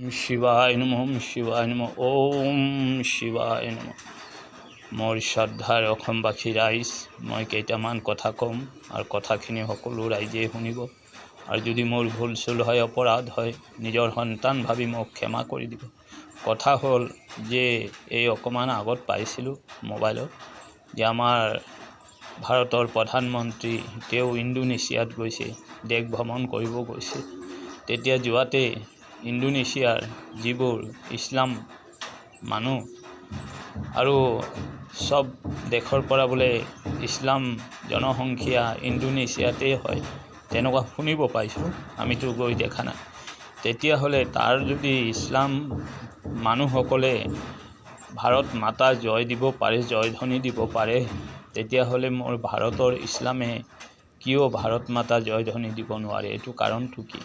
শিৱায় নমঃ শিৱায় নমঃ ওম শিৱায় নমঃ। মোৰ শ্ৰদ্ধাৰ অসমবাসী ৰাইজ, মই কেইটামান কথা ক'ম আৰু কথাখিনি সকলো ৰাইজে শুনিব। আৰু যদি মোৰ ভুল চুল হয়, অপৰাধ হয়, নিজৰ সন্তান ভাবি মোক ক্ষমা কৰি দিব। কথা হ'ল যে এই অকণমান আগত পাইছিলোঁ মোবাইলত যে আমাৰ ভাৰতৰ প্ৰধানমন্ত্ৰী তেওঁ ইণ্ডোনেছিয়াত গৈছে, দেশ ভ্ৰমণ কৰিব গৈছে। তেতিয়া যোৱাতে ইণ্ডোনেছিয়াৰ যিবোৰ ইছলাম মানুহ আৰু সব দেশৰ পৰা বোলে ইছলাম জনসংখ্যা ইণ্ডোনেছিয়াতেই হয়, তেনেকুৱা শুনিব পাইছোঁ, আমিতো গৈ দেখা নাই। তেতিয়াহ'লে তাৰ যদি ইছলাম মানুহসকলে ভাৰত মাতা জয় দিব পাৰে, জয়ধ্বনি দিব পাৰে, তেতিয়াহ'লে মোৰ ভাৰতৰ ইছলামে কিয় ভাৰত মাতা জয়ধ্বনি দিব নোৱাৰে? এইটো কাৰণটো কি?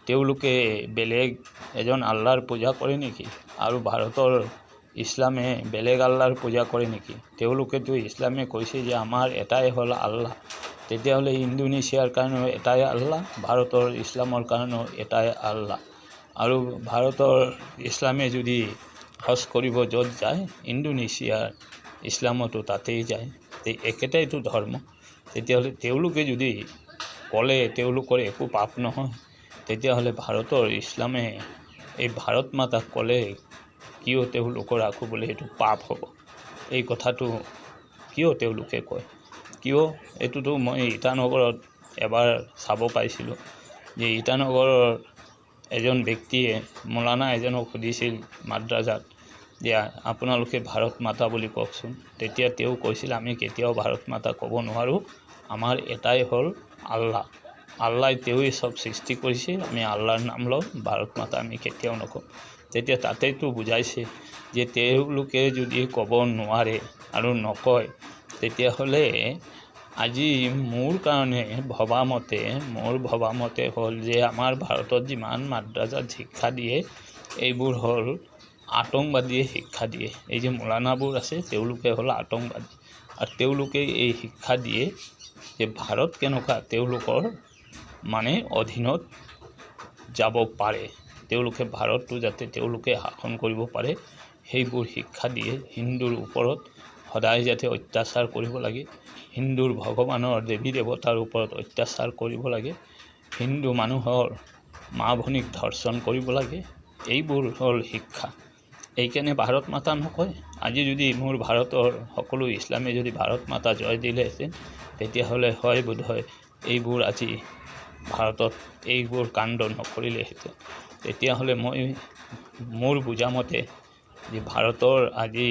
তেওঁলোকে বেলেগ এজন আল্লাহৰ পূজা কৰে নেকি? আৰু ভাৰতৰ ইছলামে বেলেগ আল্লাহৰ পূজা কৰে নেকি? তেওঁলোকেতো ইছলামে কৈছে যে আমাৰ এটাই হ'ল আল্লাহ। তেতিয়াহ'লে ইণ্ডোনেছিয়াৰ কাৰণেও এটাই আল্লাহ, ভাৰতৰ ইছলামৰ কাৰণেও এটাই আল্লাহ। আৰু ভাৰতৰ ইছলামে যদি হজ কৰিব য'ত যায়, ইণ্ডোনেছিয়াৰ ইছলামতো তাতেই যায়, একেটাইতো ধৰ্ম। তেতিয়াহ'লে তেওঁলোকে যদি ক'লে তেওঁলোকৰ একো পাপ নহয়, তেতিয়াহ'লে ভাৰতৰ ইছলামে এই ভাৰত মাতাক ক'লে কিয় তেওঁলোকৰ আকৌ বোলে সেইটো পাপ হ'ব? এই কথাটো কিয় তেওঁলোকে কয়? কিয়? এইটোতো মই ইটানগৰত এবাৰ চাব পাইছিলোঁ যে ইটানগৰৰ এজন ব্যক্তিয়ে মৌলানা এজনক সুধিছিল মাদ্ৰাজাত যে আপোনালোকে ভাৰত মাতা বুলি কওকচোন। তেতিয়া তেওঁ কৈছিল আমি কেতিয়াও ভাৰত মাতা ক'ব নোৱাৰোঁ, আমাৰ এটাই হ'ল আল্লাহ। আল্লাই তেওঁই চব সৃষ্টি কৰিছে, আমি আল্লাহৰ নাম লওঁ, ভাৰত মাতা আমি কেতিয়াও নকওঁ। তেতিয়া তাতেইতো বুজাইছে যে তেওঁলোকে যদি ক'ব নোৱাৰে আৰু নকয়, তেতিয়াহ'লে আজি মোৰ ভবামতে হ'ল যে আমাৰ ভাৰতত যিমান মাদ্ৰাজাত শিক্ষা দিয়ে, এইবোৰ হ'ল আতংকবাদীয়ে শিক্ষা দিয়ে। এই যে মৌলানাবোৰ আছে, তেওঁলোকে হ'ল আতংকবাদী। আৰু তেওঁলোকে এই শিক্ষা দিয়ে যে ভাৰত কেনেকুৱা তেওঁলোকৰ অধীনত যাব পাৰে, তেওঁলোকে ভাৰতটো যাতে তেওঁলোকে শাসন কৰিব পাৰে, সেইবোৰ শিক্ষা দিয়ে। হিন্দুৰ ওপৰত সদায় যাতে অত্যাচাৰ কৰিব লাগে, হিন্দুৰ ভগৱানৰ দেৱী দেৱতাৰ ওপৰত অত্যাচাৰ কৰিব লাগে, হিন্দু মানুহৰ মা ভনীক ধৰ্ষণ কৰিব লাগে, এইবোৰ হ'ল শিক্ষা। এইকাৰণে ভাৰত মাতা নকয়। আজি যদি মোৰ ভাৰতৰ সকলো ইছলামে যদি ভাৰত মাতা জয় দিলেহেঁতেন, তেতিয়াহ'লে হয় বোধহয় এইবোৰ আজি ভাৰতত এইবোৰ কাণ্ড নকৰিলেহেঁতেন। তেতিয়াহ'লে মোৰ বুজামতে যে ভাৰতৰ আজি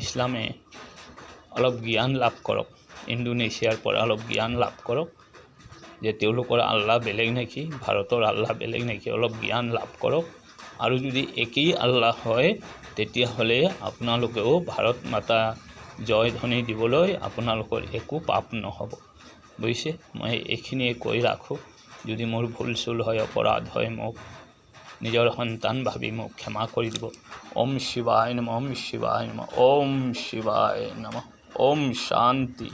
ইছলামে অলপ জ্ঞান লাভ কৰক, ইণ্ডোনেছিয়াৰ পৰা অলপ জ্ঞান লাভ কৰক যে তেওঁলোকৰ আল্লাহ বেলেগ নেকি, ভাৰতৰ আল্লাহ বেলেগ নেকি, অলপ জ্ঞান লাভ কৰক। আৰু যদি একেই আল্লাহ হয়, তেতিয়াহ'লে আপোনালোকেও ভাৰত মাতা জয়ধ্বনি দিবলৈ আপোনালোকৰ একো পাপ নহ'ব। বুজিছে? মই এইখিনিয়ে কৈ ৰাখোঁ। যদি মোৰ ভুল চুল হয়, অপৰাধ হয়, মোক নিজৰ সন্তান ভাবি মোক ক্ষমা কৰি দিব। ওম শিৱায় নমঃ, ওম শিৱায় নমঃ, ওম শিৱায় নমঃ, ওম শান্তি।